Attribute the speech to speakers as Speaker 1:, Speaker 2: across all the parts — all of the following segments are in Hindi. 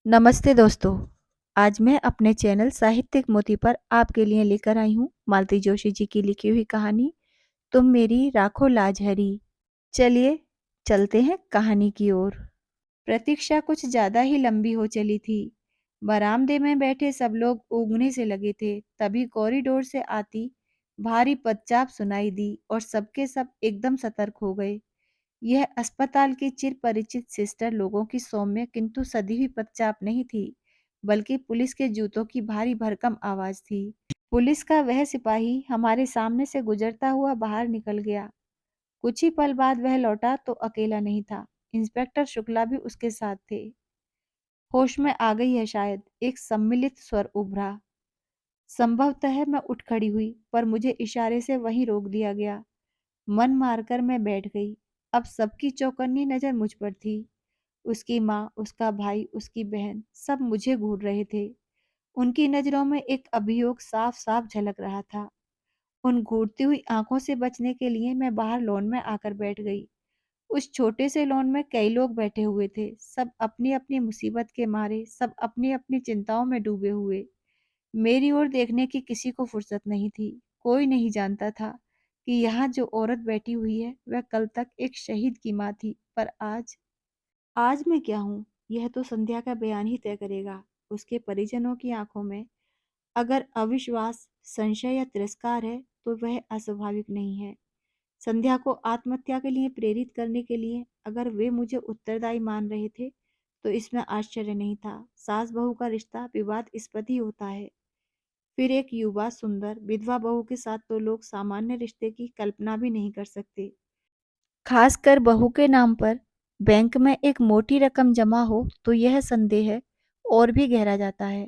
Speaker 1: नमस्ते दोस्तों। आज मैं अपने चैनल साहित्यिक मोती पर आपके लिए लेकर आई हूँ मालती जोशी जी की लिखी हुई कहानी तुम मेरी राखो लाज हरी। चलिए चलते हैं कहानी की ओर। प्रतीक्षा कुछ ज्यादा ही लंबी हो चली थी। बरामदे में बैठे सब लोग ऊँघने से लगे थे। तभी कॉरिडोर से आती भारी पदचाप सुनाई दी और सबके सब एकदम सतर्क हो गए। यह अस्पताल की चिर परिचित सिस्टर लोगों की सौम्य किंतु सधी हुई पदचाप नहीं थी, बल्कि पुलिस के जूतों की भारी भरकम आवाज थी। पुलिस का वह सिपाही हमारे सामने से गुजरता हुआ बाहर निकल गया। कुछ ही पल बाद वह लौटा तो अकेला नहीं था, इंस्पेक्टर शुक्ला भी उसके साथ थे। होश में आ गई है शायद, एक सम्मिलित स्वर उभरा। संभवतः मैं उठ खड़ी हुई, पर मुझे इशारे से वहीं रोक दिया गया। मन मारकर मैं बैठ गई। अब सबकी चौकन्नी नजर मुझ पर थी। उसकी माँ, उसका भाई, उसकी बहन, सब मुझे घूर रहे थे। उनकी नजरों में एक अभियोग साफ साफ झलक रहा था। उन घूरती हुई आंखों से बचने के लिए मैं बाहर लॉन में आकर बैठ गई। उस छोटे से लॉन में कई लोग बैठे हुए थे, सब अपनी अपनी मुसीबत के मारे, सब अपनी अपनी चिंताओं में डूबे हुए। मेरी ओर देखने की किसी को फुर्सत नहीं थी। कोई नहीं जानता था कि यहाँ जो औरत बैठी हुई है वह कल तक एक शहीद की माँ थी, पर आज मैं क्या हूँ, यह तो संध्या का बयान ही तय करेगा। उसके परिजनों की आंखों में अगर अविश्वास, संशय या तिरस्कार है तो वह अस्वाभाविक नहीं है। संध्या को आत्महत्या के लिए प्रेरित करने के लिए अगर वे मुझे उत्तरदायी मान रहे थे तो इसमें आश्चर्य नहीं था। सास बहू का रिश्ता विवादास्पद ही होता है। फिर एक युवा सुंदर विधवा बहू के साथ तो लोग सामान्य रिश्ते की कल्पना भी नहीं कर सकते। खासकर बहू के नाम पर बैंक में एक मोटी रकम जमा हो तो यह संदेह और भी गहरा जाता है।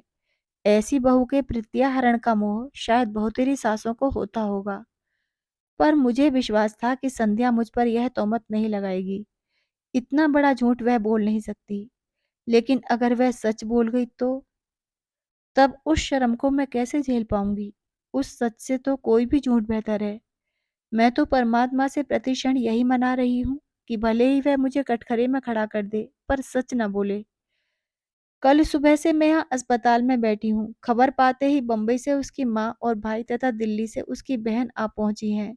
Speaker 1: ऐसी बहू के प्रत्याहरण का मोह शायद बहुतेरी सासों को होता होगा, पर मुझे विश्वास था कि संध्या मुझ पर यह तोहमत नहीं लगाएगी। इतना बड़ा झूठ वह बोल नहीं सकती। लेकिन अगर वह सच बोल गई तो तब उस शर्म को मैं कैसे झेल पाऊंगी। उस सच से तो कोई भी झूठ बेहतर है। मैं तो परमात्मा से प्रतिक्षण यही मना रही हूँ कि भले ही वह मुझे कटघरे में खड़ा कर दे, पर सच न बोले। कल सुबह से मैं यहाँ अस्पताल में बैठी हूँ। खबर पाते ही बम्बई से उसकी माँ और भाई तथा दिल्ली से उसकी बहन आ पहुंची हैं।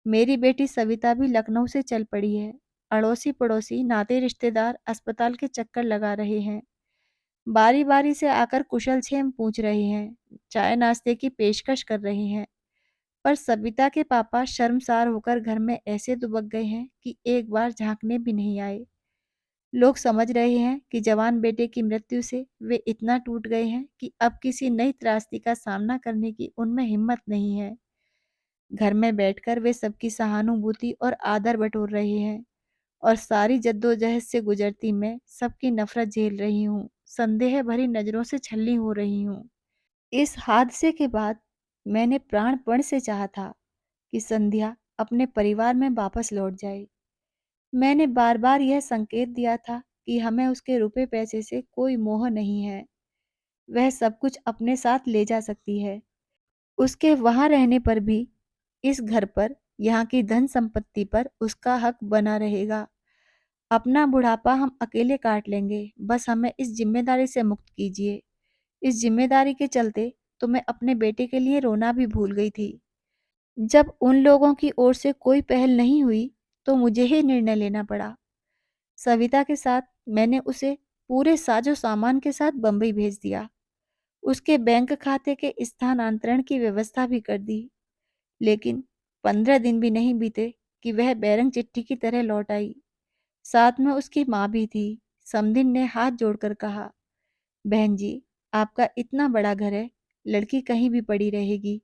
Speaker 1: मेरी बेटी सविता भी लखनऊ से चल पड़ी है। अड़ोसी पड़ोसी, नाते रिश्तेदार अस्पताल के चक्कर लगा रहे हैं। बारी बारी से आकर कुशल क्षेम पूछ रहे हैं, चाय नाश्ते की पेशकश कर रहे हैं। पर सविता के पापा शर्मसार होकर घर में ऐसे दुबक गए हैं कि एक बार झांकने भी नहीं आए। लोग समझ रहे हैं कि जवान बेटे की मृत्यु से वे इतना टूट गए हैं कि अब किसी नई त्रासदी का सामना करने की उनमें हिम्मत नहीं है। घर में बैठकर वे सबकी सहानुभूति और आदर बटोर रहे हैं, और सारी जद्दोजहद से गुजरती मैं सबकी नफरत झेल रही हूँ, संदेह भरी नजरों से छलनी हो रही हूँ। इस हादसे के बाद मैंने प्राणपण से चाहा था कि संध्या अपने परिवार में वापस लौट जाए। मैंने बार बार यह संकेत दिया था कि हमें उसके रुपए पैसे से कोई मोह नहीं है। वह सब कुछ अपने साथ ले जा सकती है। उसके वहां रहने पर भी इस घर पर, यहाँ की धन संपत्ति पर उसका हक बना रहेगा। अपना बुढ़ापा हम अकेले काट लेंगे, बस हमें इस जिम्मेदारी से मुक्त कीजिए। इस जिम्मेदारी के चलते तो मैं अपने बेटे के लिए रोना भी भूल गई थी। जब उन लोगों की ओर से कोई पहल नहीं हुई तो मुझे ही निर्णय लेना पड़ा। सविता के साथ मैंने उसे पूरे साजो सामान के साथ बंबई भेज दिया। उसके बैंक खाते के स्थानांतरण की व्यवस्था भी कर दी। लेकिन 15 दिन भी नहीं बीते कि वह बैरंग चिट्ठी की तरह लौट आई। साथ में उसकी माँ भी थी। समधिन ने हाथ जोड़कर कहा, बहन जी, आपका इतना बड़ा घर है, लड़की कहीं भी पड़ी रहेगी,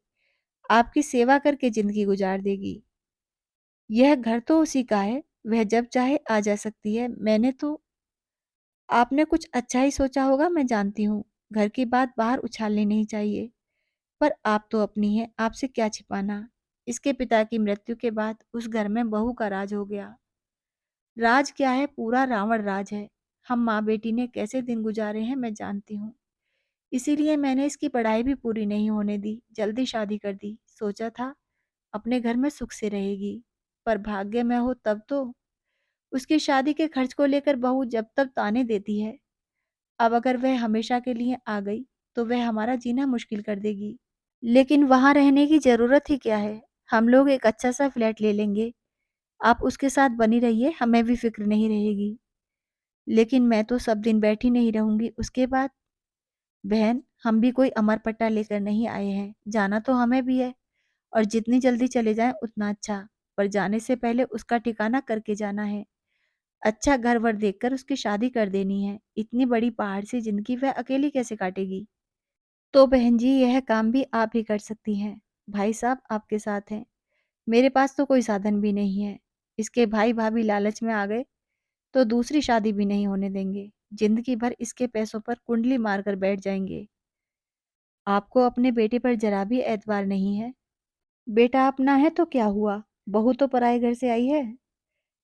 Speaker 1: आपकी सेवा करके जिंदगी गुजार देगी। यह घर तो उसी का है, वह जब चाहे आ जा सकती है। मैंने तो आपने कुछ अच्छा ही सोचा होगा, मैं जानती हूँ। घर की बात बाहर उछालनी नहीं चाहिए, पर आप तो अपनी है, आपसे क्या छिपाना। इसके पिता की मृत्यु के बाद उस घर में बहू का राज हो गया। राज क्या है, पूरा रावण राज है। हम माँ बेटी ने कैसे दिन गुजारे हैं मैं जानती हूँ। इसीलिए मैंने इसकी पढ़ाई भी पूरी नहीं होने दी, जल्दी शादी कर दी। सोचा था अपने घर में सुख से रहेगी, पर भाग्य में हो तब तो। उसकी शादी के खर्च को लेकर बहू जब तब ताने देती है। अब अगर वह हमेशा के लिए आ गई तो वह हमारा जीना मुश्किल कर देगी। लेकिन वहाँ रहने की ज़रूरत ही क्या है? हम लोग एक अच्छा सा फ्लैट ले लेंगे। आप उसके साथ बनी रहिए, हमें भी फ़िक्र नहीं रहेगी। लेकिन मैं तो सब दिन बैठी नहीं रहूँगी उसके बाद। बहन, हम भी कोई अमर पट्टा लेकर नहीं आए हैं, जाना तो हमें भी है और जितनी जल्दी चले जाएँ उतना अच्छा। पर जाने से पहले उसका ठिकाना करके जाना है। अच्छा घर-वर देखकर उसकी शादी कर देनी है। इतनी बड़ी पहाड़ सी ज़िंदगी वह अकेली कैसे काटेगी? तो बहन जी, यह काम भी आप ही कर सकती हैं। भाई साहब आपके साथ हैं। मेरे पास तो कोई साधन भी नहीं है। इसके भाई-भाभी लालच में आ गए तो दूसरी शादी भी नहीं होने देंगे। ज़िंदगी भर इसके पैसों पर कुंडली मारकर बैठ जाएँगे। आपको अपने बेटे पर ज़रा भी एतबार नहीं है। बेटा अपना है तो क्या हुआ? बहू तो पराए घर से आई है।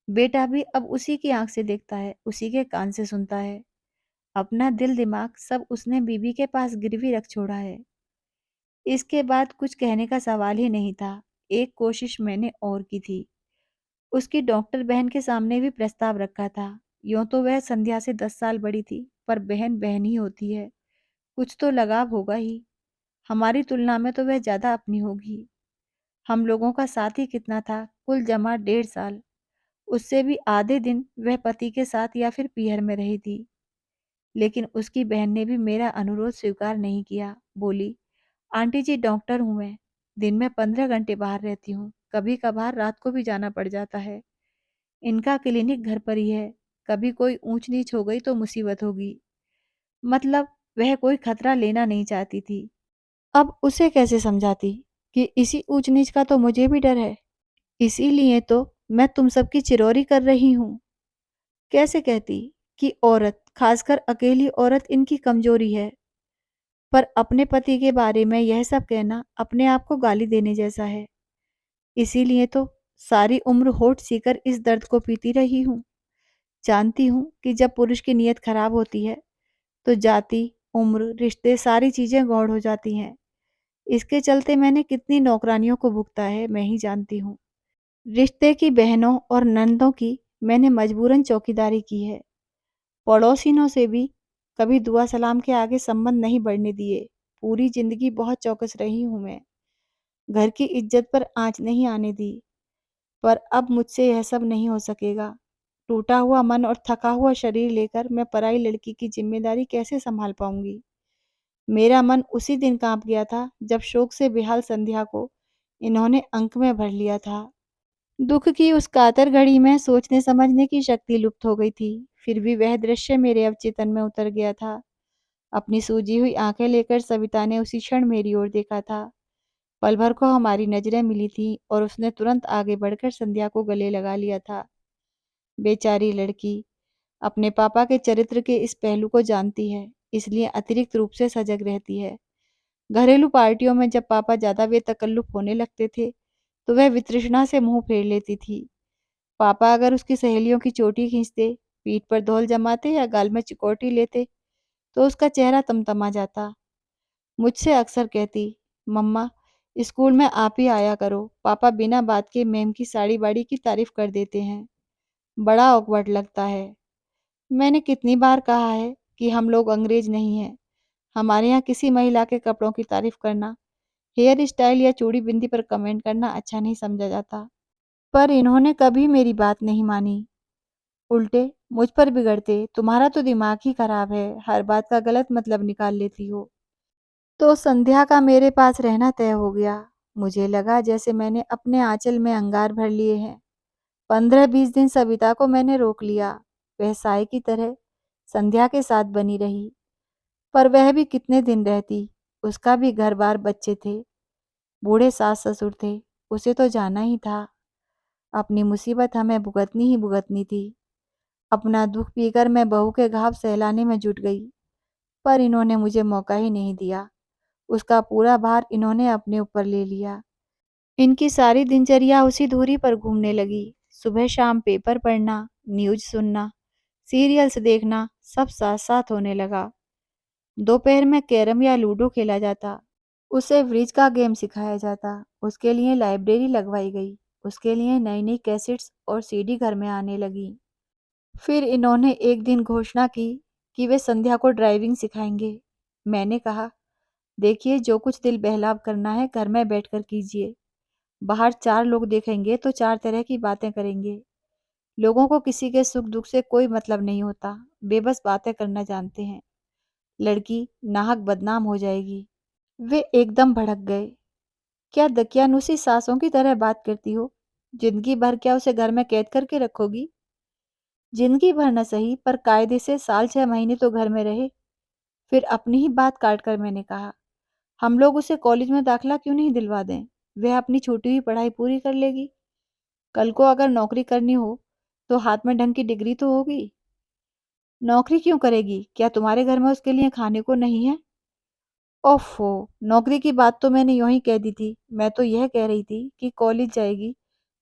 Speaker 1: बेटा भी अब उसी की आँख से देखता है, उसी के कान से सुनता है। अपना दिल दिमाग सब उसने बीवी के पास गिरवी रख छोड़ा है। इसके बाद कुछ कहने का सवाल ही नहीं था। एक कोशिश मैंने और की थी। उसकी डॉक्टर बहन के सामने भी प्रस्ताव रखा था। यूँ तो वह संध्या से 10 साल बड़ी थी, पर बहन बहन ही होती है। कुछ तो लगाव होगा ही। हमारी तुलना में तो वह ज़्यादा अपनी होगी। हम लोगों का साथ ही कितना था, कुल जमा 1.5 साल। उससे भी आधे दिन वह पति के साथ या फिर पीहर में रही थी। लेकिन उसकी बहन ने भी मेरा अनुरोध स्वीकार नहीं किया। बोली, आंटी जी डॉक्टर हूँ मैं। दिन में 15 घंटे बाहर रहती हूँ। कभी कभार रात को भी जाना पड़ जाता है। इनका क्लिनिक घर पर ही है। कभी कोई ऊंच नीच हो गई तो मुसीबत होगी। मतलब वह कोई खतरा लेना नहीं चाहती थी। अब उसे कैसे समझाती कि इसी ऊंच नीच का तो मुझे भी डर है। इसीलिए तो मैं तुम सबकी चिरौरी कर रही हूँ। कैसे कहती कि औरत, खासकर अकेली औरत इनकी कमजोरी है। पर अपने पति के बारे में यह सब कहना अपने आप को गाली देने जैसा है। इसीलिए तो सारी उम्र होठ सीकर इस दर्द को पीती रही हूँ। जानती हूँ कि जब पुरुष की नीयत खराब होती है तो जाति, उम्र, रिश्ते सारी चीजें गौड़ हो जाती हैं। इसके चलते मैंने कितनी नौकरानियों को भुगता है मैं ही जानती हूँ। रिश्ते की बहनों और नंदों की मैंने मजबूरन चौकीदारी की है। पड़ोसिनों से भी कभी दुआ सलाम के आगे संबंध नहीं बढ़ने दिए। पूरी जिंदगी बहुत चौकस रही हूँ मैं। घर की इज्जत पर आँच नहीं आने दी। पर अब मुझसे यह सब नहीं हो सकेगा। टूटा हुआ मन और थका हुआ शरीर लेकर मैं पराई लड़की की जिम्मेदारी कैसे संभाल पाऊंगी? मेरा मन उसी दिन कांप गया था जब शोक से बेहाल संध्या को इन्होंने अंक में भर लिया था। दुख की उस कातर घड़ी में सोचने समझने की शक्ति लुप्त हो गई थी। फिर भी वह दृश्य मेरे अवचेतन में उतर गया था। अपनी सूजी हुई आंखें लेकर सविता ने उसी क्षण मेरी ओर देखा था। पल भर को हमारी नजरें मिली थी और उसने तुरंत आगे बढ़कर संध्या को गले लगा लिया था। बेचारी लड़की अपने पापा के चरित्र के इस पहलू को जानती है, इसलिए अतिरिक्त रूप से सजग रहती है। घरेलू पार्टियों में जब पापा ज्यादा बेतकल्लुफ होने लगते थे तो वह वितृष्णा से मुंह फेर लेती थी। पापा अगर उसकी सहेलियों की चोटी खींचते, पीठ पर धौल जमाते या गाल में चिकोटी लेते तो उसका चेहरा तमतमा जाता। मुझसे अक्सर कहती, मम्मा स्कूल में आप ही आया करो, पापा बिना बात के मैम की साड़ी बाड़ी की तारीफ कर देते हैं। बड़ा ऑकवर्ड लगता है। मैंने कितनी बार कहा है कि हम लोग अंग्रेज नहीं हैं। हमारे यहाँ किसी महिला के कपड़ों की तारीफ करना, हेयर स्टाइल या चूड़ी बिंदी पर कमेंट करना अच्छा नहीं समझा जाता। पर इन्होंने कभी मेरी बात नहीं मानी। उल्टे मुझ पर बिगड़ते, तुम्हारा तो दिमाग ही खराब है, हर बात का गलत मतलब निकाल लेती हो। तो संध्या का मेरे पास रहना तय हो गया। मुझे लगा जैसे मैंने अपने आंचल में अंगार भर लिए हैं। 15-20 दिन सविता को मैंने रोक लिया। वह साय की तरह संध्या के साथ बनी रही। पर वह भी कितने दिन रहती। उसका भी घर बार बच्चे थे, बूढ़े सास ससुर थे। उसे तो जाना ही था। अपनी मुसीबत हमें भुगतनी ही भुगतनी थी। अपना दुख पीकर मैं बहू के घाव सहलाने में जुट गई। पर इन्होंने मुझे मौका ही नहीं दिया। उसका पूरा भार इन्होंने अपने ऊपर ले लिया। इनकी सारी दिनचर्या उसी धुरी पर घूमने लगी। सुबह शाम पेपर पढ़ना, न्यूज सुनना, सीरियल्स देखना, सब साथ साथ होने लगा। दोपहर में कैरम या लूडो खेला जाता। उसे ब्रिज का गेम सिखाया जाता। उसके लिए लाइब्रेरी लगवाई गई। उसके लिए नई नई कैसेट्स और सीडी घर में आने लगी। फिर इन्होंने एक दिन घोषणा की कि वे संध्या को ड्राइविंग सिखाएंगे। मैंने कहा, देखिए जो कुछ दिल बहलाव करना है घर में बैठकर कीजिए। बाहर 4 लोग देखेंगे तो 4 तरह की बातें करेंगे। लोगों को किसी के सुख दुख से कोई मतलब नहीं होता, बेबस बातें करना जानते हैं। लड़की नाहक बदनाम हो जाएगी। वे एकदम भड़क गए। क्या दकियानूसी सासों की तरह बात करती हो? जिंदगी भर क्या उसे घर में कैद करके रखोगी? जिंदगी भर न सही पर कायदे से साल 6 महीने तो घर में रहे। फिर अपनी ही बात काट कर मैंने कहा, हम लोग उसे कॉलेज में दाखिला क्यों नहीं दिलवा दें? वह अपनी छूटी हुई पढ़ाई पूरी कर लेगी। कल को अगर नौकरी करनी हो तो हाथ में ढंग की डिग्री तो होगी। नौकरी क्यों करेगी? क्या तुम्हारे घर में उसके लिए खाने को नहीं है? ओफो, नौकरी की बात तो मैंने यूं ही कह दी थी। मैं तो यह कह रही थी कि कॉलेज जाएगी,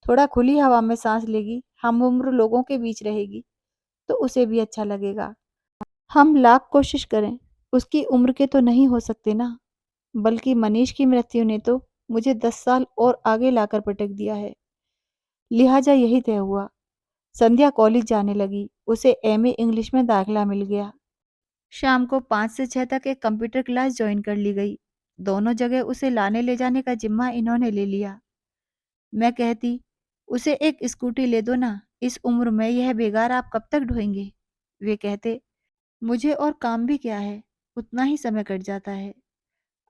Speaker 1: थोड़ा खुली हवा में सांस लेगी, हम उम्र लोगों के बीच रहेगी तो उसे भी अच्छा लगेगा। हम लाख कोशिश करें, उसकी उम्र के तो नहीं हो सकते ना। बल्कि मनीष की मृत्यु ने तो मुझे 10 साल और आगे लाकर पटक दिया है। लिहाजा यही तय हुआ। संध्या कॉलेज जाने लगी, उसे एमए इंग्लिश में दाखिला मिल गया। शाम को 5 से 6 तक एक कंप्यूटर क्लास ज्वाइन कर ली गई। दोनों जगह उसे लाने ले जाने का जिम्मा इन्होंने ले लिया। मैं कहती, उसे एक स्कूटी ले दो ना, इस उम्र में यह बेगार आप कब तक ढोएंगे? वे कहते, मुझे और काम भी क्या है, उतना ही समय कट जाता है।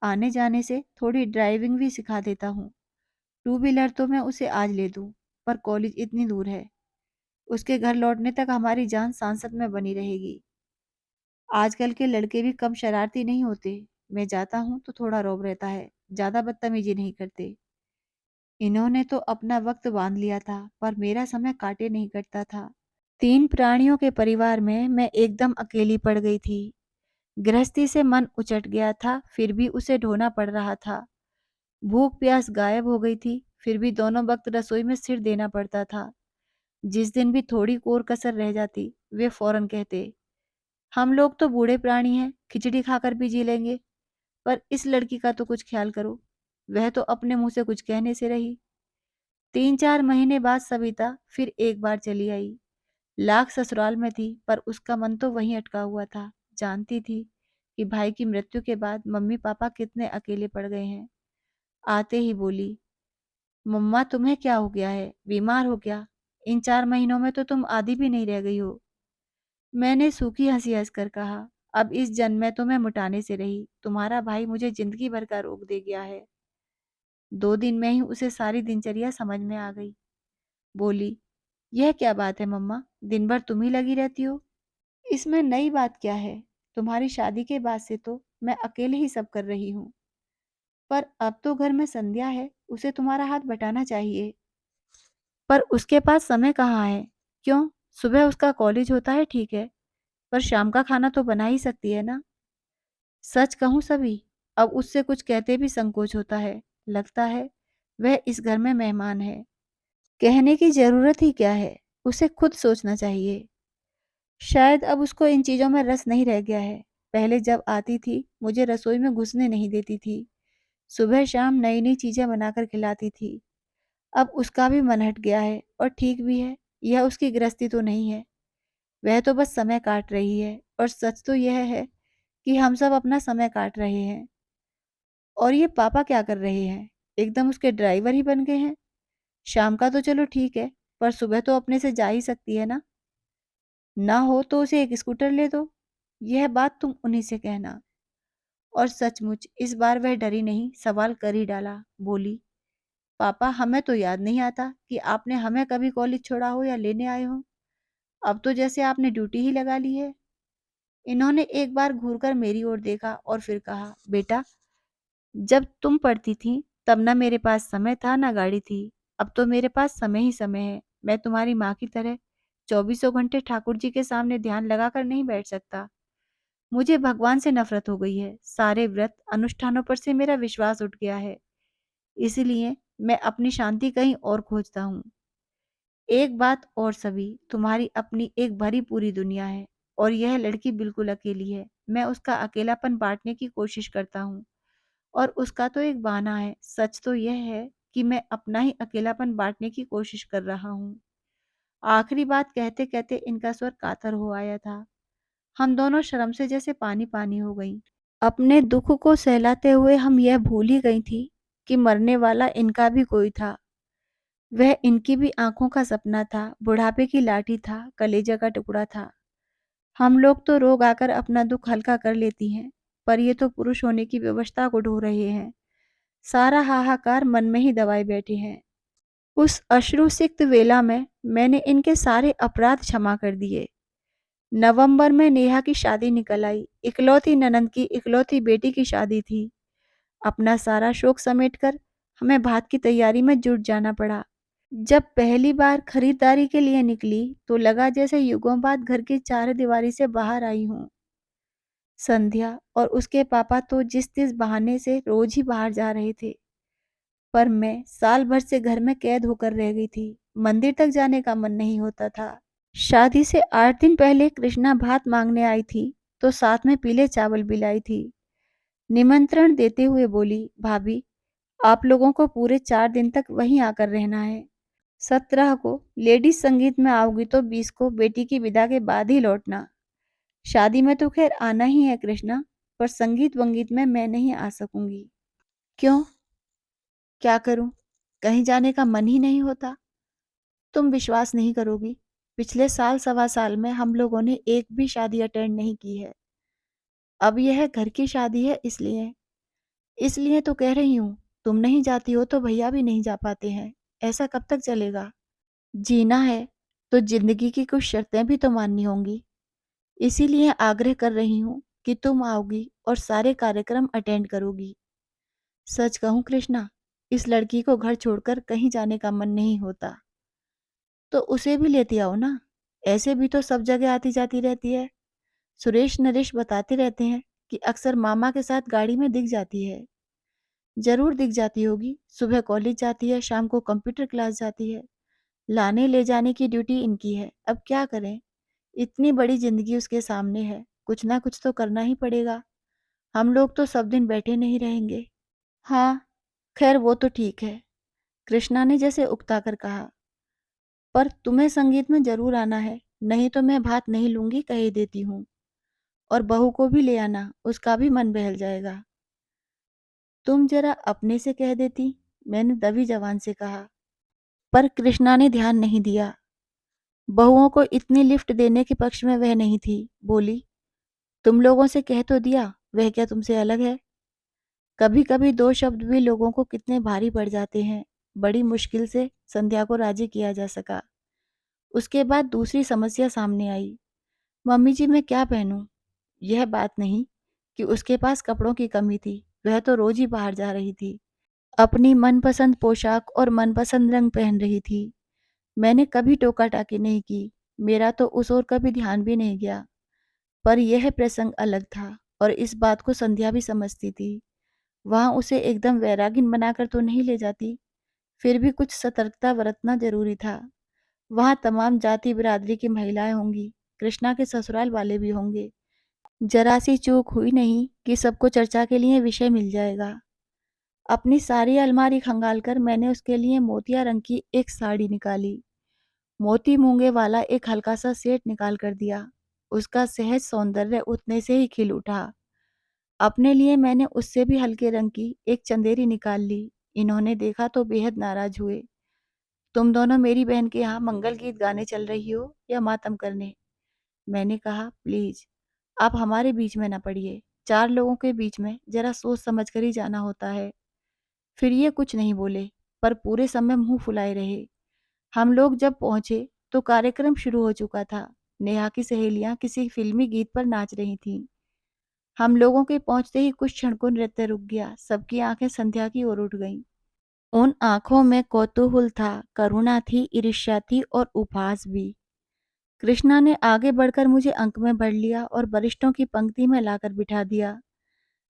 Speaker 1: आने जाने से थोड़ी ड्राइविंग भी सिखा देता हूँ। टू व्हीलर तो मैं उसे आज ले दूँ, पर कॉलेज इतनी दूर है, उसके घर लौटने तक हमारी जान सांसत में बनी रहेगी। आजकल के लड़के भी कम शरारती नहीं होते। मैं जाता हूँ तो थोड़ा रौब रहता है, ज्यादा बदतमीजी नहीं करते। इन्होंने तो अपना वक्त बांध लिया था, पर मेरा समय काटे नहीं कटता था। 3 प्राणियों के परिवार में मैं एकदम अकेली पड़ गई थी। गृहस्थी से मन उचट गया था, फिर भी उसे ढोना पड़ रहा था। भूख प्यास गायब हो गई थी, फिर भी दोनों वक्त रसोई में सिर देना पड़ता था। जिस दिन भी थोड़ी कोर कसर रह जाती, वे फौरन कहते, हम लोग तो बूढ़े प्राणी हैं, खिचड़ी खाकर भी जी लेंगे, पर इस लड़की का तो कुछ ख्याल करो। वह तो अपने मुंह से कुछ कहने से रही। 3-4 महीने बाद सविता फिर एक बार चली आई। लाख ससुराल में थी, पर उसका मन तो वहीं अटका हुआ था। जानती थी कि भाई की मृत्यु के बाद मम्मी पापा कितने अकेले पड़ गए हैं। आते ही बोली, मम्मा तुम्हें क्या हो गया है? बीमार हो क्या? इन 4 महीनों में तो तुम आधी भी नहीं रह गई हो। मैंने सूखी हंसी हंसकर कहा, अब इस जन्म में तो मैं मुटाने से रही, तुम्हारा भाई मुझे जिंदगी भर का रोग दे गया है। 2 दिन में ही उसे सारी दिनचर्या समझ में आ गई। बोली, यह क्या बात है मम्मा, दिन भर तुम ही लगी रहती हो। इसमें नई बात क्या है? तुम्हारी शादी के बाद से तो मैं अकेले ही सब कर रही हूँ। पर अब तो घर में संध्या है, उसे तुम्हारा हाथ बटाना चाहिए। पर उसके पास समय कहाँ है? क्यों? सुबह उसका कॉलेज होता है ठीक है, पर शाम का खाना तो बना ही सकती है ना। सच कहूं सभी, अब उससे कुछ कहते भी संकोच होता है। लगता है वह इस घर में मेहमान है। कहने की जरूरत ही क्या है, उसे खुद सोचना चाहिए। शायद अब उसको इन चीजों में रस नहीं रह गया है। पहले जब आती थी मुझे रसोई में घुसने नहीं देती थी। सुबह शाम नई नई चीजें बनाकर खिलाती थी। अब उसका भी मन हट गया है, और ठीक भी है। यह उसकी गृहस्थी तो नहीं है, वह तो बस समय काट रही है। और सच तो यह है कि हम सब अपना समय काट रहे हैं। और ये पापा क्या कर रहे हैं? एकदम उसके ड्राइवर ही बन गए हैं। शाम का तो चलो ठीक है, पर सुबह तो अपने से जा ही सकती है ना। ना हो तो उसे एक स्कूटर ले दो। यह बात तुम उन्हीं से कहना। और सचमुच इस बार वह डरी नहीं, सवाल कर ही डाला। बोली, पापा हमें तो याद नहीं आता कि आपने हमें कभी कॉलेज छोड़ा हो या लेने आए हो। अब तो जैसे आपने ड्यूटी ही लगा ली है। इन्होंने एक बार घूरकर मेरी ओर देखा और फिर कहा, बेटा जब तुम पढ़ती थी तब ना मेरे पास समय था ना गाड़ी थी। अब तो मेरे पास समय ही समय है। मैं तुम्हारी माँ की तरह चौबीसों घंटे ठाकुर जी के सामने ध्यान लगाकर नहीं बैठ सकता। मुझे भगवान से नफरत हो गई है। सारे व्रत अनुष्ठानों पर से मेरा विश्वास उठ गया है। इसलिए मैं अपनी शांति कहीं और खोजता हूँ। एक बात और सभी, तुम्हारी अपनी एक भरी पूरी दुनिया है, और यह लड़की बिल्कुल अकेली है। मैं उसका अकेलापन बांटने की कोशिश करता हूँ, और उसका तो एक बहाना है। सच तो यह है कि मैं अपना ही अकेलापन बांटने की कोशिश कर रहा हूँ। आखिरी बात कहते कहते इनका स्वर कातर हो आया था। हम दोनों शर्म से जैसे पानी पानी हो गईं। अपने दुख को सहलाते हुए हम यह भूल ही गई थी कि मरने वाला इनका भी कोई था। वह इनकी भी आंखों का सपना था, बुढ़ापे की लाठी था, कलेजा का टुकड़ा था। हम लोग तो रोग आकर अपना दुख हल्का कर लेती हैं, पर ये तो पुरुष होने की व्यवस्था को ढो रहे हैं। सारा हाहाकार मन में ही दबाए बैठे हैं। उस अश्रुसिक्त वेला में मैंने इनके सारे अपराध क्षमा कर दिए। नवंबर में नेहा की शादी निकल आई। इकलौती ननंद की इकलौती बेटी की शादी थी। अपना सारा शौक समेटकर हमें भात की तैयारी में जुट जाना पड़ा। जब पहली बार खरीदारी के लिए निकली तो लगा जैसे युगों बाद घर की चारदीवारी से बाहर आई हूँ। संध्या और उसके पापा तो जिस तिस बहाने से रोज ही बाहर जा रहे थे, पर मैं साल भर से घर में कैद होकर रह गई थी। मंदिर तक जाने का मन नहीं होता था। शादी से 8 दिन पहले कृष्णा भात मांगने आई थी तो साथ में पीले चावल भी लाई थी। निमंत्रण देते हुए बोली, भाभी आप लोगों को पूरे 4 दिन तक वहीं आकर रहना है। 17 को लेडीज संगीत में आओगी तो 20 को बेटी की विदा के बाद ही लौटना। शादी में तो खैर आना ही है कृष्णा, पर संगीत वंगीत में मैं नहीं आ सकूंगी। क्यों? क्या करूं? कहीं जाने का मन ही नहीं होता। तुम विश्वास नहीं करोगी, पिछले साल सवा साल में हम लोगों ने एक भी शादी अटेंड नहीं की है। अब यह घर की शादी है, इसलिए इसलिए तो कह रही हूँ। तुम नहीं जाती हो तो भैया भी नहीं जा पाते हैं। ऐसा कब तक चलेगा? जीना है तो जिंदगी की कुछ शर्तें भी तो माननी होंगी। इसीलिए आग्रह कर रही हूँ कि तुम आओगी और सारे कार्यक्रम अटेंड करोगी। सच कहूँ कृष्णा, इस लड़की को घर छोड़कर कहीं जाने का मन नहीं होता। तो उसे भी लेती आओ ना। ऐसे भी तो सब जगह आती जाती रहती है। सुरेश नरेश बताते रहते हैं कि अक्सर मामा के साथ गाड़ी में दिख जाती है। जरूर दिख जाती होगी। सुबह कॉलेज जाती है, शाम को कंप्यूटर क्लास जाती है। लाने ले जाने की ड्यूटी इनकी है। अब क्या करें? इतनी बड़ी जिंदगी उसके सामने है, कुछ ना कुछ तो करना ही पड़ेगा। हम लोग तो सब दिन बैठे नहीं रहेंगे। हाँ, खैर वो तो ठीक है, कृष्णा ने जैसे उकता कर कहा। पर तुम्हें संगीत में जरूर आना है, नहीं तो मैं भात नहीं लूंगी, कह ही देती हूँ। और बहू को भी ले आना, उसका भी मन बहल जाएगा। तुम जरा अपने से कह देती, मैंने दबी जबान से कहा। पर कृष्णा ने ध्यान नहीं दिया। बहुओं को इतनी लिफ्ट देने के पक्ष में वह नहीं थी। बोली, तुम लोगों से कह तो दिया, वह क्या तुमसे अलग है? कभी कभी दो शब्द भी लोगों को कितने भारी पड़ जाते हैं। बड़ी मुश्किल से संध्या को राजी किया जा सका। उसके बाद दूसरी समस्या सामने आई। मम्मी जी मैं क्या पहनूं? यह बात नहीं कि उसके पास कपड़ों की कमी थी, वह तो रोज ही बाहर जा रही थी। अपनी मनपसंद पोशाक और मनपसंद रंग पहन रही थी। मैंने कभी टोका टाकी नहीं की, मेरा तो उस ओर कभी ध्यान भी नहीं गया। पर यह प्रसंग अलग था और इस बात को संध्या भी समझती थी। वहां उसे एकदम वैरागिन बनाकर तो नहीं ले जाती, फिर भी कुछ सतर्कता बरतना जरूरी था। वहां तमाम जाति बिरादरी की महिलाएं होंगी, कृष्णा के ससुराल वाले भी होंगे। जरा सी चूक हुई नहीं कि सबको चर्चा के लिए विषय मिल जाएगा। अपनी सारी अलमारी खंगालकर मैंने उसके लिए मोतिया रंग की एक साड़ी निकाली। मोती मूंगे वाला एक हल्का सा सेट निकाल कर दिया। उसका सहज सौंदर्य उतने से ही खिल उठा। अपने लिए मैंने उससे भी हल्के रंग की एक चंदेरी निकाल ली। इन्होंने देखा तो बेहद नाराज हुए। तुम दोनों मेरी बहन के यहाँ मंगल गीत गाने चल रही हो या मातम करने? मैंने कहा, प्लीज आप हमारे बीच में न पड़िए। 4 लोगों के बीच में जरा सोच समझ कर ही जाना होता है। फिर ये कुछ नहीं बोले, पर पूरे समय मुंह फुलाए रहे। हम लोग जब पहुंचे तो कार्यक्रम शुरू हो चुका था। नेहा की सहेलियां किसी फिल्मी गीत पर नाच रही थीं। हम लोगों के पहुंचते ही कुछ क्षण को नृत्य रुक गया। सबकी आंखें संध्या की ओर उठ गईं। उन आंखों में कौतूहल था, करुणा थी, ईर्ष्या थी और उपहास भी। कृष्णा ने आगे बढ़कर मुझे अंक में भर लिया और वरिष्ठों की पंक्ति में लाकर बिठा दिया।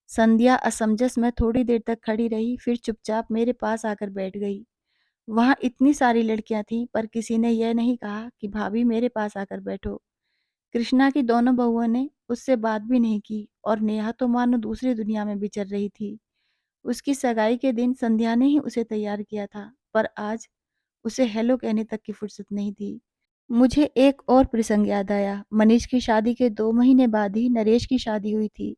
Speaker 1: संध्या असमंजस में थोड़ी देर तक खड़ी रही, फिर चुपचाप मेरे पास आकर बैठ गई। वहां इतनी सारी लड़कियां थीं, पर किसी ने यह नहीं कहा कि भाभी मेरे पास आकर बैठो। कृष्णा की दोनों बहुओं ने उससे बात भी नहीं की और नेहा तो मानो दूसरी दुनिया में विचर रही थी। उसकी सगाई के दिन संध्या ने ही उसे तैयार किया था, पर आज उसे हेलो कहने तक की फुर्सत नहीं थी। मुझे एक और प्रसंग याद आया। मनीष की शादी के 2 महीने बाद ही नरेश की शादी हुई थी।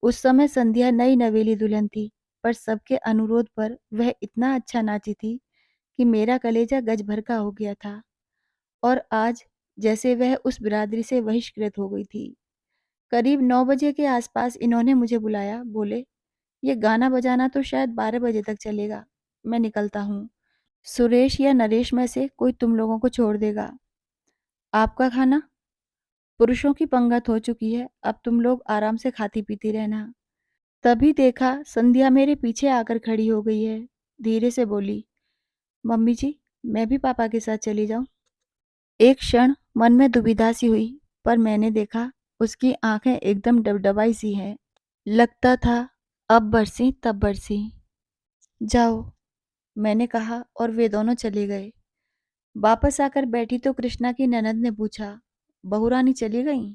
Speaker 1: उस समय संध्या नई नवेली दुल्हन थी, पर सबके अनुरोध पर वह इतना अच्छा नाची थी कि मेरा कलेजा गज भर का हो गया था। और आज जैसे वह उस बिरादरी से बहिष्कृत हो गई थी। करीब 9 बजे के आसपास इन्होंने मुझे बुलाया, बोले, "ये गाना बजाना तो शायद 12 बजे तक चलेगा। मैं निकलता हूँ। सुरेश या नरेश में से कोई तुम लोगों को छोड़ देगा। आपका खाना पुरुषों की पंगत हो चुकी है, अब तुम लोग आराम से खाती-पीती रहना।" तभी देखा संध्या मेरे पीछे आकर खड़ी हो गई है। धीरे से बोली, "मम्मी जी, मैं भी पापा के साथ चली जाऊँ?" एक क्षण मन में दुविधा सी हुई, पर मैंने देखा उसकी आंखें एकदम डबडबाई सी हैं। लगता था अब बरसी तब बरसी। "जाओ," मैंने कहा और वे दोनों चले गए। वापस आकर बैठी तो कृष्णा की ननद ने पूछा, "बहू रानी चली गईं?"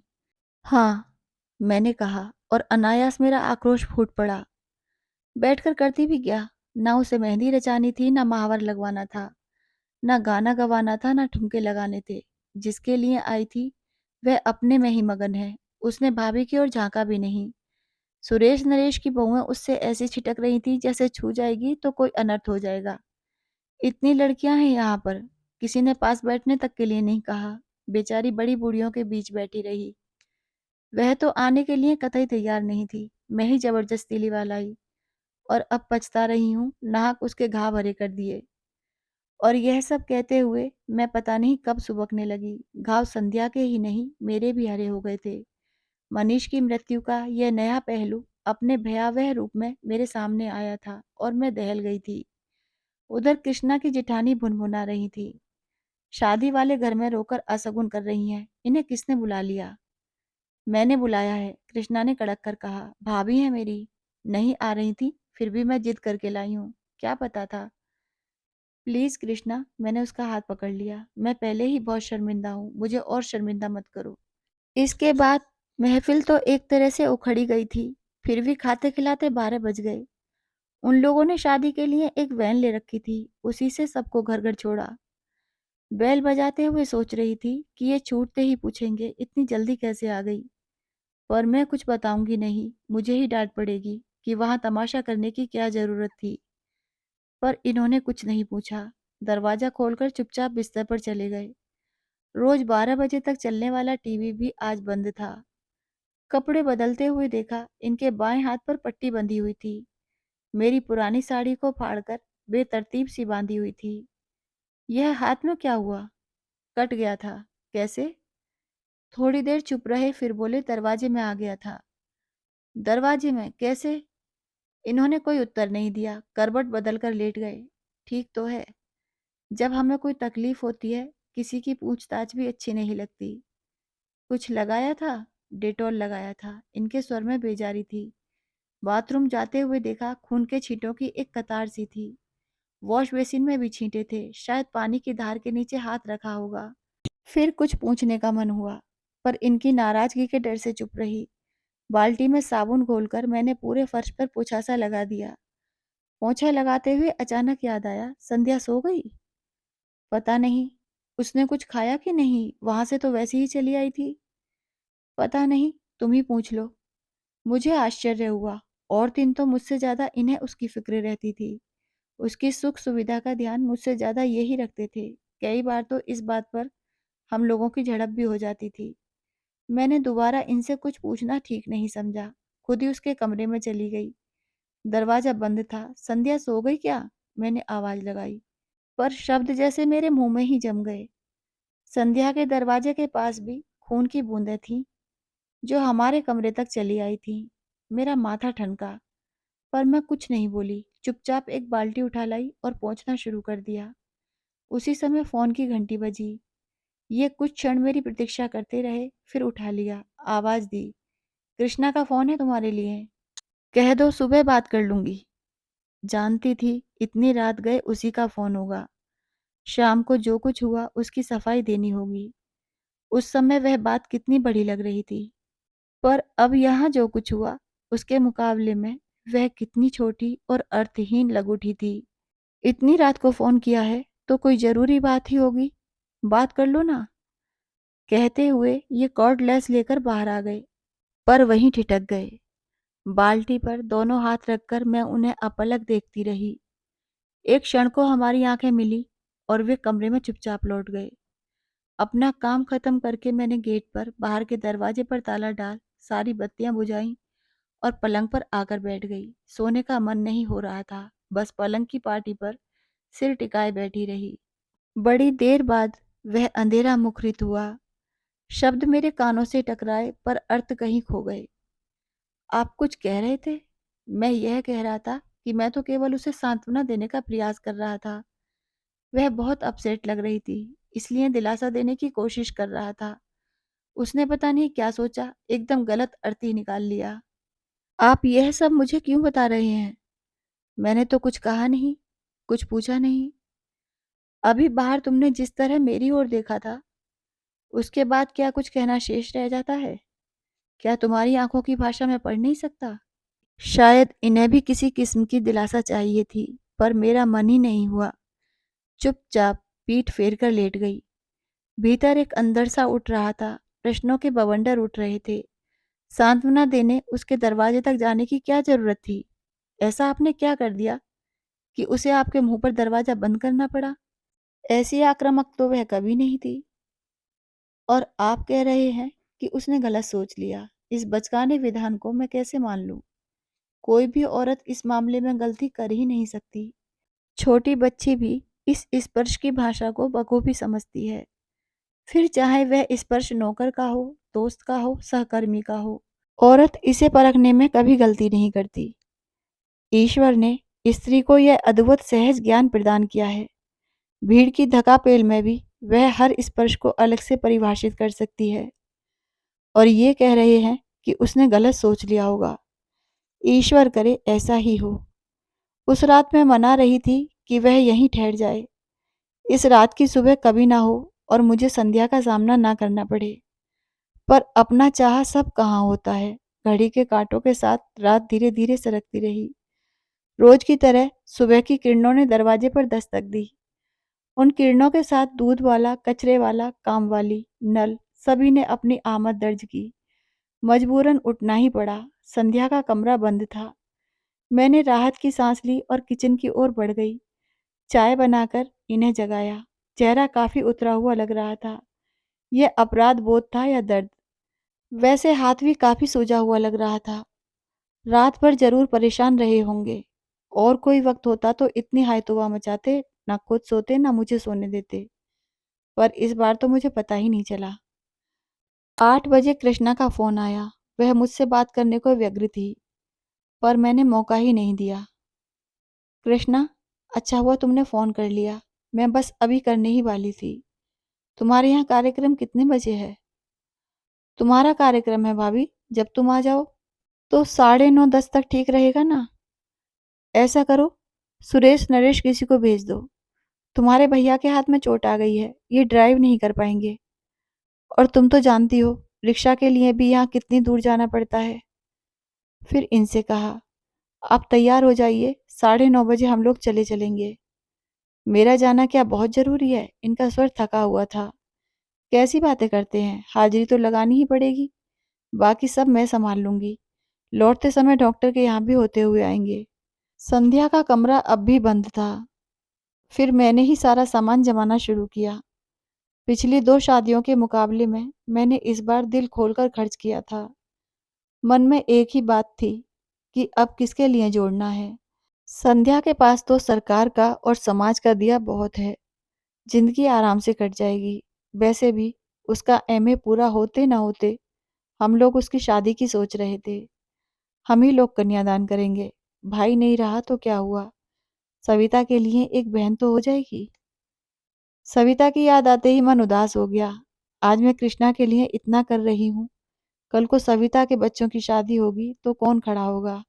Speaker 1: "हाँ," मैंने कहा और अनायास मेरा आक्रोश फूट पड़ा। बैठकर करती भी क्या? ना उसे मेहंदी रचानी थी, ना महावर लगवाना था, ना गाना गवाना था, ना ठुमके लगाने थे। जिसके लिए आई थी वह अपने में ही मगन है। उसने भाभी की ओर झांका भी नहीं। सुरेश नरेश की बहुएं उससे ऐसे छिटक रही थी जैसे छू जाएगी तो कोई अनर्थ हो जाएगा। इतनी लड़कियां हैं यहाँ पर, किसी ने पास बैठने तक के लिए नहीं कहा। बेचारी बड़ी बूढ़ियों के बीच बैठी रही। वह तो आने के लिए कतई तैयार नहीं थी। मैं ही जबरदस्ती लिवा लाई और अब पछता रही हूँ, नाहक उसके घाव भरे कर दिए। और यह सब कहते हुए मैं पता नहीं कब सुबकने लगी। घाव संध्या के ही नहीं, मेरे भी हरे हो गए थे। मनीष की मृत्यु का यह नया पहलू अपने भयावह रूप में मेरे सामने आया था और मैं दहल गई थी। उधर कृष्णा की जेठानी भुनभुना रही थी, "शादी वाले घर में रोकर असगुन कर रही हैं, इन्हें किसने बुला लिया?" "मैंने बुलाया है," कृष्णा ने कड़क कर कहा। "भाभी है मेरी, नहीं आ रही थी, फिर भी मैं जिद करके लाई हूँ। क्या पता था?" "प्लीज कृष्णा," मैंने उसका हाथ पकड़ लिया, "मैं पहले ही बहुत शर्मिंदा हूँ, मुझे और शर्मिंदा मत करो।" इसके बाद महफिल तो एक तरह से उखड़ी गई थी। फिर भी खाते खिलाते 12 बज गए। उन लोगों ने शादी के लिए एक वैन ले रखी थी, उसी से सबको घर घर छोड़ा। बैल बजाते हुए सोच रही थी कि ये छूटते ही पूछेंगे इतनी जल्दी कैसे आ गई। पर मैं कुछ बताऊंगी नहीं, मुझे ही डांट पड़ेगी कि वहां तमाशा करने की क्या जरूरत थी। पर इन्होंने कुछ नहीं पूछा। दरवाजा खोलकर चुपचाप बिस्तर पर चले गए। रोज 12 बजे तक चलने वाला टीवी भी आज बंद था। कपड़े बदलते हुए देखा, इनके बाएं हाथ पर पट्टी बंधी हुई थी। मेरी पुरानी साड़ी को फाड़कर बेतरतीब सी बांधी हुई थी। यह हाथ में क्या हुआ? कट गया था। कैसे? थोड़ी देर चुप रहे, फिर बोले, "दरवाजे में आ गया था।" "दरवाजे में कैसे?" इन्होंने कोई उत्तर नहीं दिया, करवट बदल कर लेट गए। ठीक तो है, जब हमें कोई तकलीफ होती है किसी की पूछताछ भी अच्छी नहीं लगती। "कुछ लगाया था?" "डेटॉल लगाया था।" इनके स्वर में बेजारी थी। बाथरूम जाते हुए देखा, खून के छींटों की एक कतार सी थी। वॉश बेसिन में भी छींटे थे, शायद पानी की धार के नीचे हाथ रखा होगा। फिर कुछ पूछने का मन हुआ, पर इनकी नाराजगी के डर से चुप रही। बाल्टी में साबुन घोलकर मैंने पूरे फर्श पर पोछा सा लगा दिया। पोछा लगाते हुए अचानक याद आया, संध्या सो गई? पता नहीं, उसने कुछ खाया कि नहीं, वहां से तो वैसे ही चली आई थी। पता नहीं, तुम ही पूछ लो। मुझे आश्चर्य हुआ। और दिन तो मुझसे ज्यादा इन्हें उसकी फिक्र रहती थी। उसकी सुख सुविधा का ध्यान मुझसे ज्यादा यही रखते थे। कई बार तो इस बात पर हम लोगों की झड़प भी हो जाती थी। मैंने दोबारा इनसे कुछ पूछना ठीक नहीं समझा। खुद ही उसके कमरे में चली गई। दरवाजा बंद था। "संध्या सो गई क्या?" मैंने आवाज लगाई, पर शब्द जैसे मेरे मुंह में ही जम गए। संध्या के दरवाजे के पास भी खून की बूंदें थीं, जो हमारे कमरे तक चली आई थीं। मेरा माथा ठनका, पर मैं कुछ नहीं बोली। चुपचाप एक बाल्टी उठा लाई और पोंछना शुरू कर दिया। उसी समय फोन की घंटी बजी। ये कुछ क्षण मेरी प्रतीक्षा करते रहे, फिर उठा लिया। आवाज दी, "कृष्णा का फोन है तुम्हारे लिए। कह दो सुबह बात कर लूंगी।" जानती थी इतनी रात गए उसी का फोन होगा। शाम को जो कुछ हुआ उसकी सफाई देनी होगी। उस समय वह बात कितनी बड़ी लग रही थी, पर अब यहाँ जो कुछ हुआ उसके मुकाबले में वह कितनी छोटी और अर्थहीन लग उठी थी। इतनी रात को फोन किया है तो कोई जरूरी बात ही होगी। बात कर लो ना। कहते हुए ये कॉर्डलेस लेकर बाहर आ गए, पर वहीं ठिठक गए। बाल्टी पर दोनों हाथ रखकर मैं उन्हें अपलक देखती रही। एक क्षण को हमारी आंखें मिली और वे कमरे में चुपचाप लौट गए। अपना काम खत्म करके मैंने गेट पर बाहर के दरवाजे पर ताला डाल सारी बत्तियां बुझाईं और पलंग पर आकर बैठ गई। सोने का मन नहीं हो रहा था, बस पलंग की पाटी पर सिर टिकाए बैठी रही। बड़ी देर बाद वह अंधेरा मुखरित हुआ। शब्द मेरे कानों से टकराए पर अर्थ कहीं खो गए। आप कुछ कह रहे थे? मैं यह कह रहा था कि मैं तो केवल उसे सांत्वना देने का प्रयास कर रहा था। वह बहुत अपसेट लग रही थी, इसलिए दिलासा देने की कोशिश कर रहा था। उसने पता नहीं क्या सोचा, एकदम गलत अर्थ ही निकाल लिया। आप यह सब मुझे क्यों बता रहे हैं? मैंने तो कुछ कहा नहीं, कुछ पूछा नहीं। अभी बाहर तुमने जिस तरह मेरी ओर देखा था, उसके बाद क्या कुछ कहना शेष रह जाता है? क्या तुम्हारी आंखों की भाषा मैं पढ़ नहीं सकता? शायद इन्हें भी किसी किस्म की दिलासा चाहिए थी, पर मेरा मन ही नहीं हुआ। चुपचाप पीठ फेर कर लेट गई। भीतर एक अंदर सा उठ रहा था, प्रश्नों के बवंडर उठ रहे थे। सांत्वना देने उसके दरवाजे तक जाने की क्या जरूरत थी? ऐसा आपने क्या कर दिया कि उसे आपके मुंह पर दरवाजा बंद करना पड़ा? ऐसी आक्रामक तो वह कभी नहीं थी। और आप कह रहे हैं कि उसने गलत सोच लिया। इस बचकाने विधान को मैं कैसे मान लूं? कोई भी औरत इस मामले में गलती कर ही नहीं सकती। छोटी बच्ची भी इस स्पर्श की भाषा को बखूबी समझती है, फिर चाहे वह स्पर्श नौकर का हो, दोस्त का हो, सहकर्मी का हो। औरत इसे परखने में कभी गलती नहीं करती। ईश्वर ने स्त्री को यह अद्भुत सहज ज्ञान प्रदान किया है। भीड़ की धकापेल में भी वह हर स्पर्श को अलग से परिभाषित कर सकती है। और ये कह रहे हैं कि उसने गलत सोच लिया होगा। ईश्वर करे ऐसा ही हो। उस रात मैं मना रही थी कि वह यहीं ठहर जाए। इस रात की सुबह कभी ना हो और मुझे संध्या का सामना ना करना पड़े। पर अपना चाहा सब कहाँ होता है। घड़ी के कांटों के साथ रात धीरे धीरे सरकती रही। रोज की तरह सुबह की किरणों ने दरवाजे पर दस्तक दी। उन किरणों के साथ दूध वाला, कचरे वाला, काम वाली, नल, सभी ने अपनी आमद दर्ज की। मजबूरन उठना ही पड़ा। संध्या का कमरा बंद था। मैंने राहत की सांस ली और किचन की ओर बढ़ गई। चाय बनाकर इन्हें जगाया। चेहरा काफी उतरा हुआ लग रहा था। यह अपराध बोध था या दर्द? वैसे हाथ भी काफी सूजा हुआ लग रहा था। रात भर जरूर परेशान रहे होंगे। और कोई वक्त होता तो इतनी हायतोवा मचाते, ना खुद सोते ना मुझे सोने देते। पर इस बार तो मुझे पता ही नहीं चला। 8 बजे कृष्णा का फोन आया। वह मुझसे बात करने को व्यग्र थी, पर मैंने मौका ही नहीं दिया। कृष्णा, अच्छा हुआ तुमने फोन कर लिया। मैं बस अभी करने ही वाली थी। तुम्हारे यहाँ कार्यक्रम कितने बजे है? तुम्हारा कार्यक्रम है भाभी, जब तुम आ जाओ। तो 9:30 10 तक ठीक रहेगा ना? ऐसा करो, सुरेश नरेश किसी को भेज दो। तुम्हारे भैया के हाथ में चोट आ गई है, ये ड्राइव नहीं कर पाएंगे। और तुम तो जानती हो रिक्शा के लिए भी यहाँ कितनी दूर जाना पड़ता है। फिर इनसे कहा, आप तैयार हो जाइए, 9:30 बजे हम लोग चले चलेंगे। मेरा जाना क्या बहुत जरूरी है? इनका स्वर थका हुआ था। कैसी बातें करते हैं, हाजिरी तो लगानी ही पड़ेगी। बाकी सब मैं संभाल लूंगी। लौटते समय डॉक्टर के यहाँ भी होते हुए आएंगे। संध्या का कमरा अब भी बंद था। फिर मैंने ही सारा सामान जमाना शुरू किया। पिछली 2 शादियों के मुकाबले में मैंने इस बार दिल खोलकर खर्च किया था। मन में एक ही बात थी कि अब किसके लिए जोड़ना है। संध्या के पास तो सरकार का और समाज का दिया बहुत है। जिंदगी आराम से कट जाएगी। वैसे भी उसका एमए पूरा होते ना होते हम लोग उसकी शादी की सोच रहे थे। हम ही लोग कन्यादान करेंगे। भाई नहीं रहा तो क्या हुआ, सविता के लिए एक बहन तो हो जाएगी। सविता की याद आते ही मन उदास हो गया। आज मैं कृष्णा के लिए इतना कर रही हूँ, कल को सविता के बच्चों की शादी होगी तो कौन खड़ा होगा?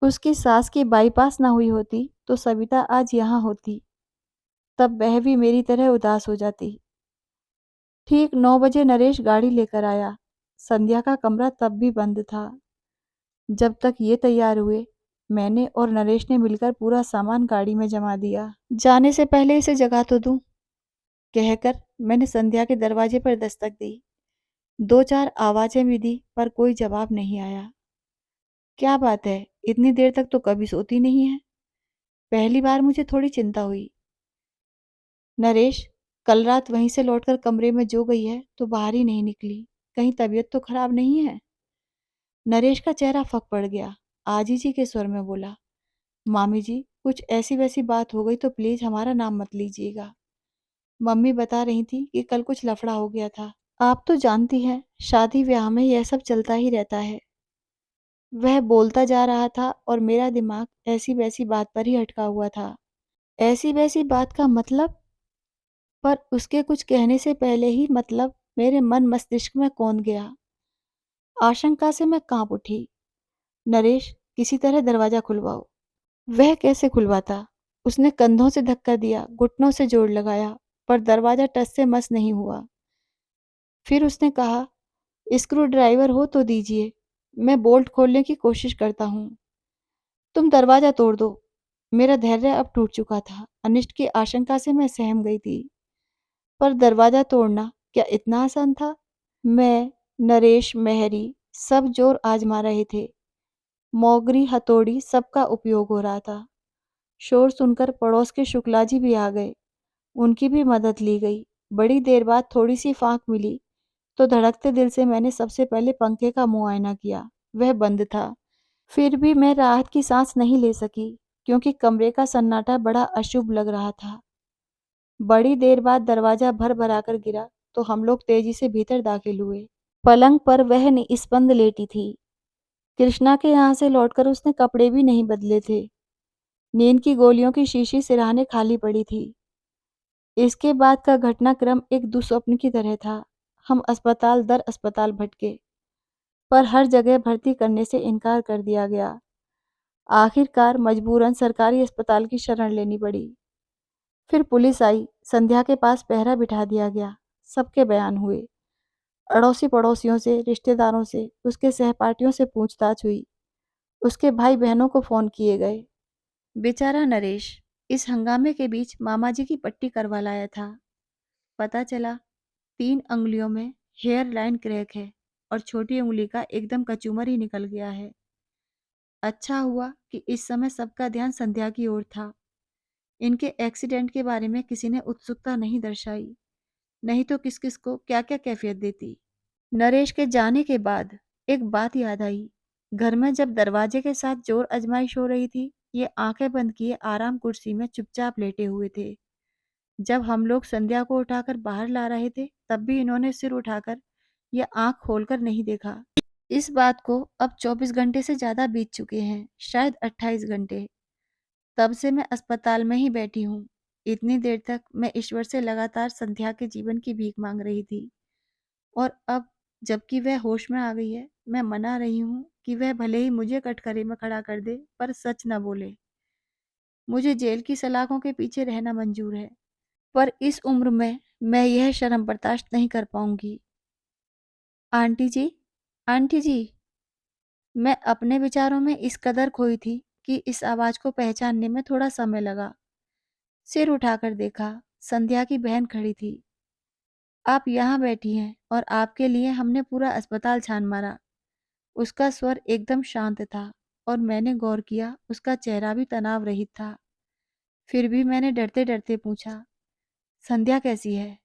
Speaker 1: उसकी सास की बाईपास ना हुई होती तो सविता आज यहाँ होती। तब वह भी मेरी तरह उदास हो जाती। ठीक 9 बजे नरेश गाड़ी लेकर आया। संध्या का कमरा तब भी बंद था। जब तक ये तैयार हुए, मैंने और नरेश ने मिलकर पूरा सामान गाड़ी में जमा दिया। जाने से पहले इसे जगा तो दूं। कहकर मैंने संध्या के दरवाजे पर दस्तक दी। 2-4 आवाजें भी दी पर कोई जवाब नहीं आया। क्या बात है, इतनी देर तक तो कभी सोती नहीं है? पहली बार मुझे थोड़ी चिंता हुई। नरेश, कल रात वहीं से लौटकर कमरे में जो गई है तो बाहर ही नहीं निकली। कहीं तबीयत तो खराब नहीं है? नरेश का चेहरा फक पड़ गया। आजी जी के स्वर में बोला, मामी जी, कुछ ऐसी वैसी बात हो गई तो प्लीज हमारा नाम मत लीजिएगा। मम्मी बता रही थी कि कल कुछ लफड़ा हो गया था। आप तो जानती हैं, शादी ब्याह में यह सब चलता ही रहता है। वह बोलता जा रहा था और मेरा दिमाग ऐसी वैसी बात पर ही अटका हुआ था। ऐसी वैसी बात का मतलब? पर उसके कुछ कहने से पहले ही मतलब मेरे मन मस्तिष्क में कौंध गया। आशंका से मैं कांप उठी। नरेश, किसी तरह दरवाजा खुलवाओ। वह कैसे खुलवाता? उसने कंधों से धक्का दिया, घुटनों से जोर लगाया, पर दरवाजा टस से मस नहीं हुआ। फिर उसने कहा, स्क्रू ड्राइवर हो तो दीजिए, मैं बोल्ट खोलने की कोशिश करता हूँ। तुम दरवाजा तोड़ दो। मेरा धैर्य अब टूट चुका था। अनिष्ट की आशंका से मैं सहम गई थी, पर दरवाजा तोड़ना क्या इतना आसान था? मैं, नरेश, मेहरी सब जोर आजमा रहे थे। मोगरी, हथौड़ी सबका उपयोग हो रहा था। शोर सुनकर पड़ोस के शुक्ला जी भी आ गए। उनकी भी मदद ली गई। बड़ी देर बाद थोड़ी सी फांक मिली तो धड़कते दिल से मैंने सबसे पहले पंखे का मुआयना किया। वह बंद था। फिर भी मैं राहत की सांस नहीं ले सकी, क्योंकि कमरे का सन्नाटा बड़ा अशुभ लग रहा था। बड़ी देर बाद दरवाजा भर भराकर गिरा तो हम लोग तेजी से भीतर दाखिल हुए। पलंग पर वह निस्पंद लेटी थी। कृष्णा के यहाँ से लौटकर उसने कपड़े भी नहीं बदले थे। नींद की गोलियों की शीशी सिरहाने खाली पड़ी थी। इसके बाद का घटनाक्रम एक दुस्वप्न की तरह था। हम अस्पताल दर अस्पताल भटके, पर हर जगह भर्ती करने से इनकार कर दिया गया। आखिरकार मजबूरन सरकारी अस्पताल की शरण लेनी पड़ी। फिर पुलिस आई, संध्या के पास पहरा बिठा दिया गया। सबके बयान हुए। अड़ोसी पड़ोसियों से, रिश्तेदारों से, उसके सहपाठियों से पूछताछ हुई। उसके भाई बहनों को फोन किए गए। बेचारा नरेश इस हंगामे के बीच मामा जी की पट्टी करवा लाया था। पता चला 3 अंगुलियों में हेयर लाइन क्रैक है और छोटी उंगली का एकदम कचूमर ही निकल गया है। अच्छा हुआ कि इस समय सबका ध्यान संध्या की ओर था। इनके एक्सीडेंट के बारे में किसी ने उत्सुकता नहीं दर्शाई, नहीं तो किस किस को क्या क्या कैफियत देती। नरेश के जाने के बाद एक बात याद आई। घर में जब दरवाजे के साथ जोर आजमाइश हो रही थी, ये आंखें बंद किए आराम कुर्सी में चुपचाप लेटे हुए थे। जब हम लोग संध्या को उठाकर बाहर ला रहे थे, तब भी इन्होंने सिर उठाकर या आंख खोलकर नहीं देखा। इस बात को अब 24 घंटे से ज्यादा बीत चुके हैं, शायद 28 घंटे। तब से मैं अस्पताल में ही बैठी हूँ। इतनी देर तक मैं ईश्वर से लगातार संध्या के जीवन की भीख मांग रही थी, और अब जबकि वह होश में आ गई है, मैं मना रही हूँ कि वह भले ही मुझे कटघरे में खड़ा कर दे, पर सच न बोले। मुझे जेल की सलाखों के पीछे रहना मंजूर है, पर इस उम्र में मैं यह शर्म बर्दाश्त नहीं कर पाऊंगी। आंटी जी, आंटी जी। मैं अपने विचारों में इस कदर खोई थी कि इस आवाज को पहचानने में थोड़ा समय लगा। सिर उठाकर देखा, संध्या की बहन खड़ी थी। आप यहाँ बैठी हैं और आपके लिए हमने पूरा अस्पताल छान मारा। उसका स्वर एकदम शांत था और मैंने गौर किया उसका चेहरा भी तनाव रहित था। फिर भी मैंने डरते डरते पूछा, संध्या कैसी है?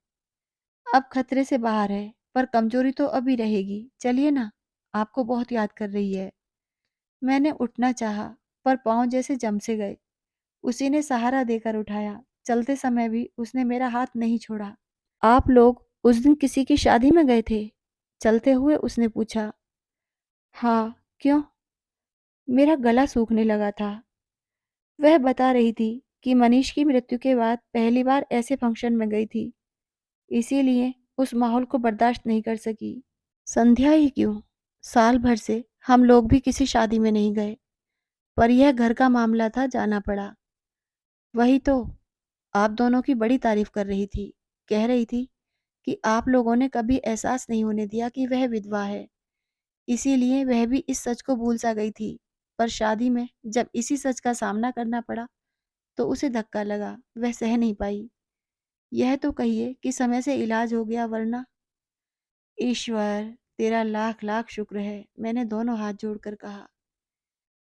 Speaker 1: अब खतरे से बाहर है, पर कमजोरी तो अभी रहेगी। चलिए ना, आपको बहुत याद कर रही है। मैंने उठना चाहा, पर पांव जैसे जम से गए। उसी ने सहारा देकर उठाया। चलते समय भी उसने मेरा हाथ नहीं छोड़ा। आप लोग उस दिन किसी की शादी में गए थे? चलते हुए उसने पूछा। हाँ, क्यों? मेरा गला सूखने लगा था। वह बता रही थी कि मनीष की मृत्यु के बाद पहली बार ऐसे फंक्शन में गई थी, इसीलिए उस माहौल को बर्दाश्त नहीं कर सकी। संध्या ही क्यों, साल भर से हम लोग भी किसी शादी में नहीं गए, पर यह घर का मामला था, जाना पड़ा। वही तो, आप दोनों की बड़ी तारीफ कर रही थी। कह रही थी कि आप लोगों ने कभी एहसास नहीं होने दिया कि वह विधवा है, इसीलिए वह भी इस सच को भूल सा गई थी। पर शादी में जब इसी सच का सामना करना पड़ा तो उसे धक्का लगा, वह सह नहीं पाई। यह तो कहिए कि समय से इलाज हो गया, वरना। ईश्वर, तेरा लाख लाख शुक्र है, मैंने दोनों हाथ जोड़कर कहा।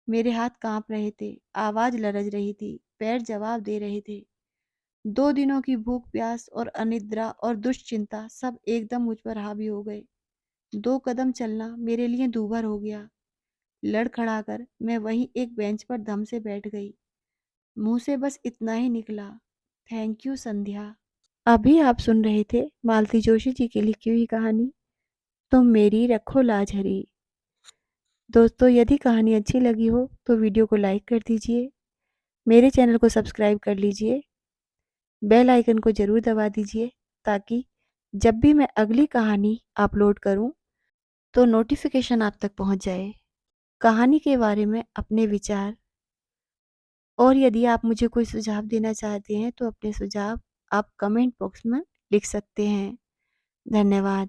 Speaker 1: मेरे हाथ कांप रहे थे, आवाज लरज रही थी, पैर जवाब दे रहे थे। 2 दिनों की भूख प्यास और अनिद्रा और दुश्चिंता सब एकदम मुझ पर हावी हो गए। 2 कदम चलना मेरे लिए दूभर हो गया। लड़खड़ाकर मैं वहीं एक बेंच पर दम से बैठ गई। मुंह से बस इतना ही निकला, थैंक यू संध्या। अभी आप सुन रहे थे मालती जोशी जी की लिखी हुई कहानी तुम मेरी रखो लाज हरी। दोस्तों, यदि कहानी अच्छी लगी हो तो वीडियो को लाइक कर दीजिए, मेरे चैनल को सब्सक्राइब कर लीजिए, बेल आइकन को ज़रूर दबा दीजिए ताकि जब भी मैं अगली कहानी अपलोड करूं तो नोटिफिकेशन आप तक पहुंच जाए। कहानी के बारे में अपने विचार और यदि आप मुझे कोई सुझाव देना चाहते हैं तो अपने सुझाव आप कमेंट बॉक्स में लिख सकते हैं। धन्यवाद।